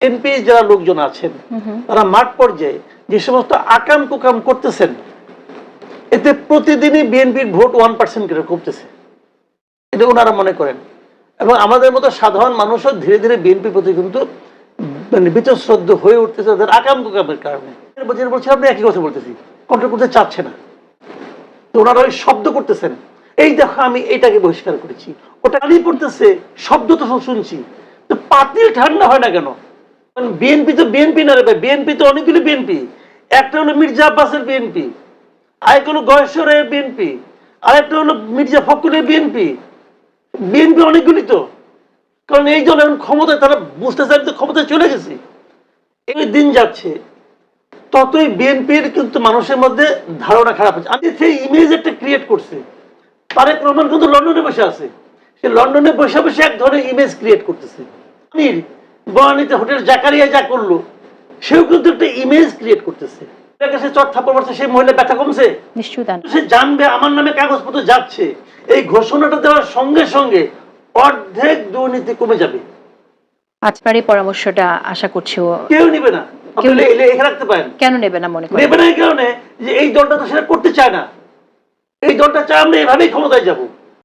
MP যারা লোকজন আছেন তারা মাঠ পর্যায়ে যে সমস্ত আকাম কুকাম করতেছেন, এতে প্রতিদিনই বিএনপির ভোট 1% করে কমতেছে, এটা ওনারা মনে করেন। এবং আমাদের মতো সাধারণ মানুষও ধীরে ধীরে বিএনপির প্রতি কিন্তু বীতশ্রদ্ধ হয়ে উঠতেছে তাদের আকাম কুকামের কারণে। বলছি আপনি একই কথা বলতেছি, কন্ট্রোল করতে চাচ্ছে না, তো ওনারা ওই শব্দ করতেছেন, এই দেখো আমি এটাকে বহিষ্কার করেছি, ওটা খালি পড়তেছে, শব্দ তো শুনছি, তো পাতিল ঠান্ডা হয় না কেন? বিএনপি তো বিএনপি না রে ভাই, বিএনপি তো অনেকগুলি বিএনপি। একটা হলো মির্জা আব্বাসের বিএনপি, আরেকটা হলো গয়েশ্বরের বিএনপি, আরেকটা হলো মির্জা ফখরুলের বিএনপি। বিএনপি অনেকগুলি তো, কারণ এই দল এখন ক্ষমতায়, তারা বুঝতে চান তো ক্ষমতায় চলে গেছে। এই দিন যাচ্ছে ততই বিএনপির কিন্তু মানুষের মধ্যে ধারণা খারাপ হচ্ছে। আমি সেই ইমেজ একটা ক্রিয়েট করছে। তারেক রহমান কিন্তু লন্ডনে বসে আছে, সে লন্ডনে বসে বসে এক ধরনের ইমেজ ক্রিয়েট করতেছে। বনানীতে হোটেল জাকারিয়া যা করলো, সেও কিন্তু একটা ইমেজ ক্রিয়েট করতেছে। চট থাপ্পড় মারছে, সেই মহিলা ব্যথা কমছে? সে জানবে আমার নামে কাগজপত্র যাচ্ছে, এই ঘোষণাটা দেওয়ার সঙ্গে সঙ্গে অর্ধেক দুর্নীতি কমে যাবে। আপনার এই পরামর্শটা আশা করছি কেউ নিবে না। এখানে রাখতে পারেন, কেন নেবে না? মনে করেন নেবে না এই কারণে যে এই দলটা তো সেটা করতে চায় না। এই দলটা চায় আমরা এভাবেই ক্ষমতায় যাবো।